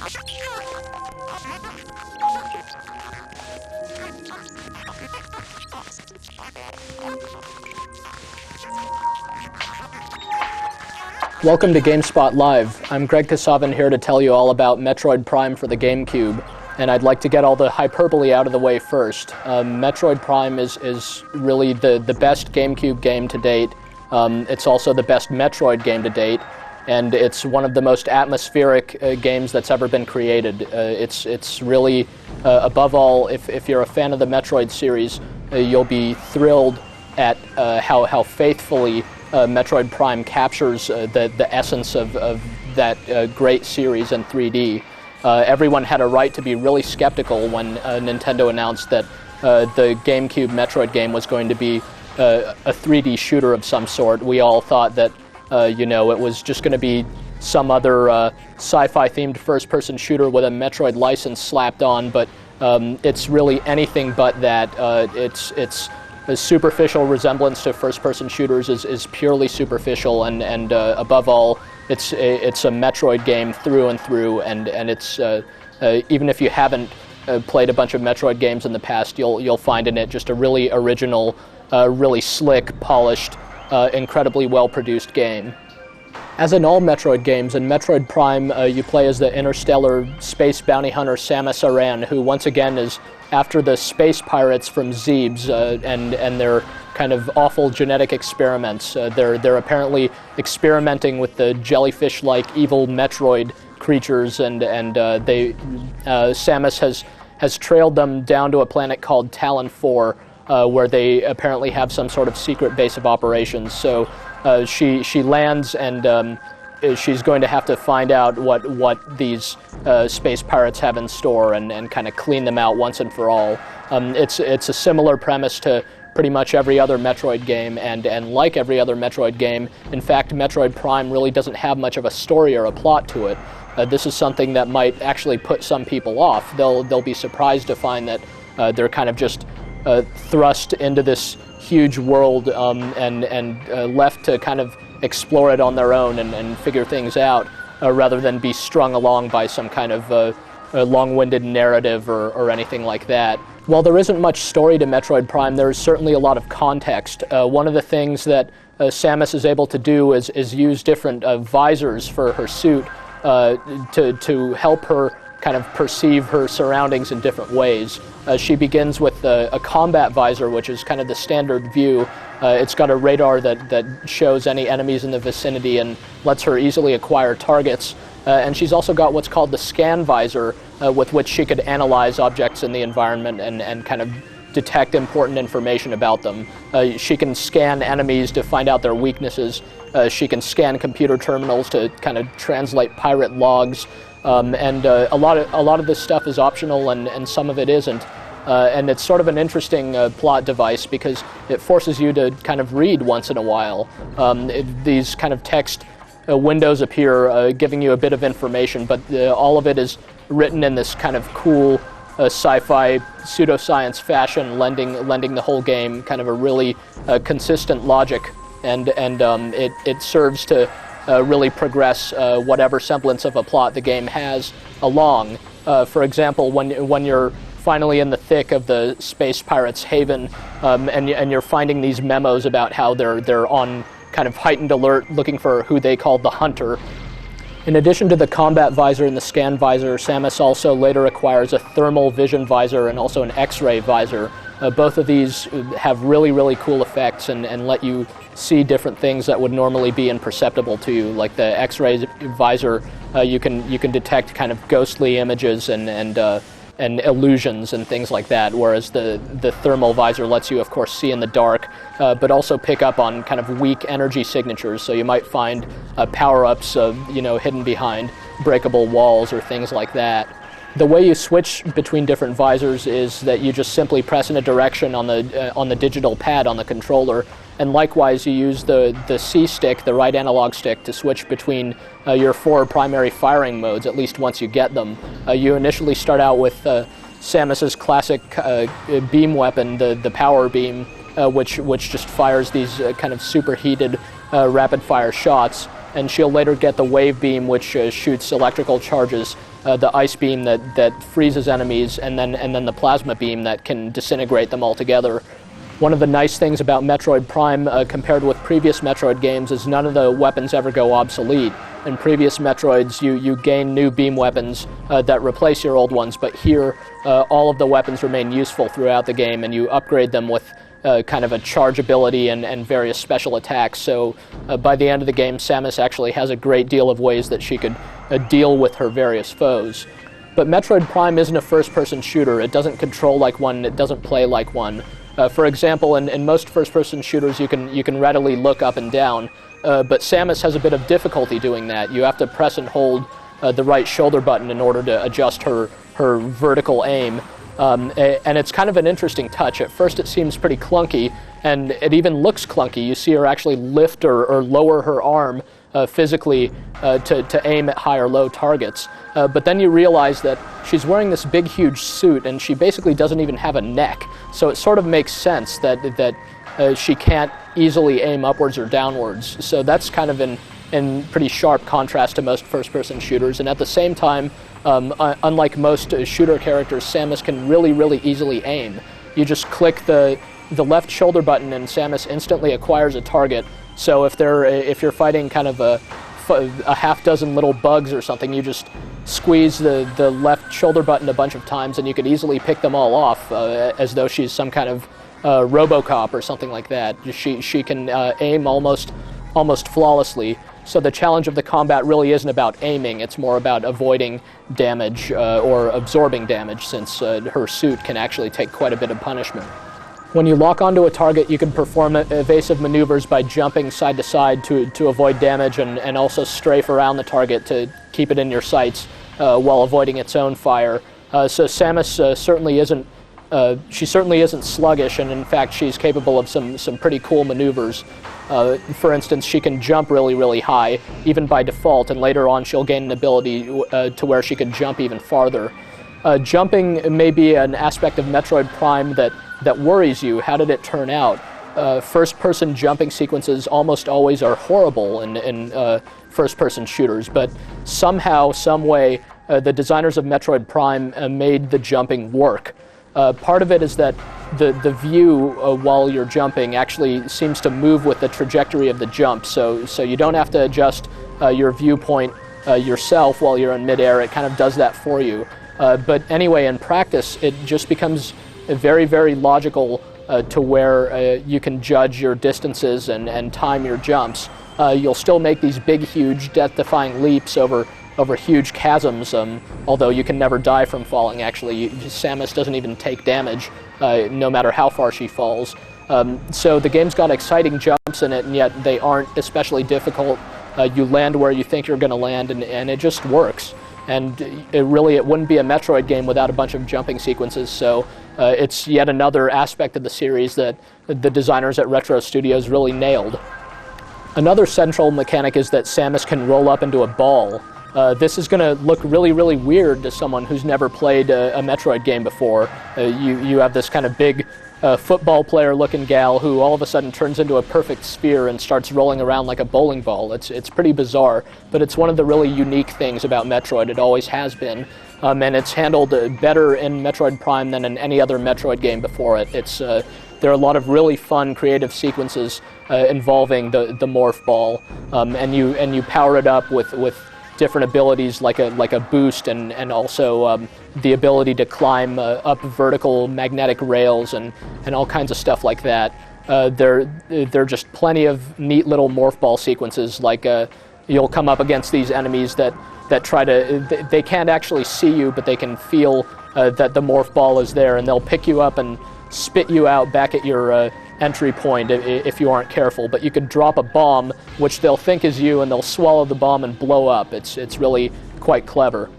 Welcome to GameSpot Live. I'm Greg Kasavin here to tell you all about Metroid Prime for the GameCube, and I'd like to get all the hyperbole out of the way first. Metroid Prime is really the best GameCube game to date. It's also the best Metroid game to date, and it's one of the most atmospheric games that's ever been created. It's really, above all, if you're a fan of the Metroid series, you'll be thrilled at how faithfully Metroid Prime captures the essence of that great series in 3D. Everyone had a right to be really skeptical when Nintendo announced that the GameCube Metroid game was going to be a 3D shooter of some sort. We all thought that it was just going to be some other sci-fi themed first-person shooter with a Metroid license slapped on, but it's really anything but that. It's a superficial resemblance to first-person shooters is purely superficial, and above all, it's a Metroid game through and through, and it's even if you haven't played a bunch of Metroid games in the past, you'll find in it just a really original, really slick, polished, incredibly well-produced game. As in all Metroid games, in Metroid Prime, you play as the interstellar space bounty hunter Samus Aran, who once again is after the space pirates from Zebes and their kind of awful genetic experiments. They're apparently experimenting with the jellyfish-like evil Metroid creatures, and Samus has trailed them down to a planet called Talon 4, where they apparently have some sort of secret base of operations. So she lands, and she's going to have to find out what these space pirates have in store and kind of clean them out once and for all. It's a similar premise to pretty much every other Metroid game, and like every other Metroid game, in fact, Metroid Prime really doesn't have much of a story or a plot to it. This is something that might actually put some people off. They'll be surprised to find that they're kind of just thrust into this huge world and left to kind of explore it on their own and figure things out, rather than be strung along by some kind of long-winded narrative or anything like that. While there isn't much story to Metroid Prime, there is certainly a lot of context. One of the things that Samus is able to do is use different visors for her suit to help her kind of perceive her surroundings in different ways. She begins with a combat visor, which is kind of the standard view. It's got a radar that shows any enemies in the vicinity and lets her easily acquire targets. And she's also got what's called the scan visor, with which she could analyze objects in the environment and kind of detect important information about them. She can scan enemies to find out their weaknesses. She can scan computer terminals to kind of translate pirate logs. And a lot of this stuff is optional, and some of it isn't. And it's sort of an interesting plot device because it forces you to kind of read once in a while. These kind of text windows appear, giving you a bit of information, but all of it is written in this kind of cool sci-fi pseudoscience fashion, lending the whole game kind of a really consistent logic, and it serves to really progress whatever semblance of a plot the game has along. For example, when you're finally in the thick of the space pirates' haven, and you're finding these memos about how they're on kind of heightened alert, looking for who they call the Hunter. In addition to the combat visor and the scan visor, Samus also later acquires a thermal vision visor and also an X-ray visor. Both of these have really, really cool effects and let you see different things that would normally be imperceptible to you. Like the X-ray visor, you can detect kind of ghostly images and illusions and things like that, whereas the thermal visor lets you, of course, see in the dark, but also pick up on kind of weak energy signatures. So you might find power-ups, hidden behind breakable walls or things like that. The way you switch between different visors is that you just simply press in a direction on the digital pad on the controller, and likewise you use the C stick, the right analog stick, to switch between your 4 primary firing modes, at least once you get them. You initially start out with Samus's classic beam weapon, the power beam, which just fires these kind of superheated rapid-fire shots. and she'll later get the wave beam, which shoots electrical charges, the ice beam that freezes enemies, and then the plasma beam that can disintegrate them altogether. One of the nice things about Metroid Prime compared with previous Metroid games is none of the weapons ever go obsolete. In previous Metroids, you gain new beam weapons that replace your old ones, but here all of the weapons remain useful throughout the game, and you upgrade them with kind of a charge ability and various special attacks. So by the end of the game, Samus actually has a great deal of ways that she could deal with her various foes. But Metroid Prime isn't a first-person shooter. It doesn't control like one, it doesn't play like one. For example, in most first-person shooters, you can readily look up and down, but Samus has a bit of difficulty doing that. You have to press and hold the right shoulder button in order to adjust her vertical aim, and it's kind of an interesting touch. At first it seems pretty clunky, and it even looks clunky. You see her actually lift or lower her arm physically to aim at high or low targets. But then you realize that she's wearing this big, huge suit, and she basically doesn't even have a neck. So it sort of makes sense that she can't easily aim upwards or downwards. So that's kind of in pretty sharp contrast to most first-person shooters. And at the same time, unlike most shooter characters, Samus can really, really easily aim. You just click the left shoulder button, and Samus instantly acquires a target. So if you're fighting kind of a half dozen little bugs or something, you just squeeze the left shoulder button a bunch of times, and you could easily pick them all off as though she's some kind of RoboCop or something like that. She can aim almost flawlessly. So the challenge of the combat really isn't about aiming, it's more about avoiding damage or absorbing damage, since her suit can actually take quite a bit of punishment. When you lock onto a target, you can perform evasive maneuvers by jumping side to side to avoid damage, and also strafe around the target to keep it in your sights while avoiding its own fire. So Samus certainly isn't sluggish, and in fact she's capable of some pretty cool maneuvers. For instance, she can jump really, really high, even by default, and later on she'll gain an ability to where she can jump even farther. Jumping may be an aspect of Metroid Prime that worries you. How did it turn out? First-person jumping sequences almost always are horrible in first-person shooters, but somehow, some way, the designers of Metroid Prime made the jumping work. Part of it is that the view while you're jumping actually seems to move with the trajectory of the jump, so you don't have to adjust your viewpoint yourself while you're in midair. It kind of does that for you. But anyway, in practice, it just becomes very, very logical to where you can judge your distances and time your jumps. You'll still make these big, huge, death-defying leaps over huge chasms, although you can never die from falling, actually. Samus doesn't even take damage, no matter how far she falls. So the game's got exciting jumps in it, and yet they aren't especially difficult. You land where you think you're going to land, and it just works. And it wouldn't be a Metroid game without a bunch of jumping sequences, so it's yet another aspect of the series that the designers at Retro Studios really nailed. Another central mechanic is that Samus can roll up into a ball. This is going to look really, really weird to someone who's never played a Metroid game before. You have this kind of big football player-looking gal who all of a sudden turns into a perfect sphere and starts rolling around like a bowling ball. It's pretty bizarre, but it's one of the really unique things about Metroid. It always has been, and it's handled better in Metroid Prime than in any other Metroid game before it. There are a lot of really fun, creative sequences involving the morph ball, and you power it up with different abilities like a boost and also the ability to climb up vertical magnetic rails and all kinds of stuff like that. There are just plenty of neat little morph ball sequences, like you'll come up against these enemies that try to, they can't actually see you, but they can feel that the morph ball is there, and they'll pick you up and spit you out back at your entry point if you aren't careful. But you could drop a bomb, which they'll think is you, and they'll swallow the bomb and blow up. It's really quite clever.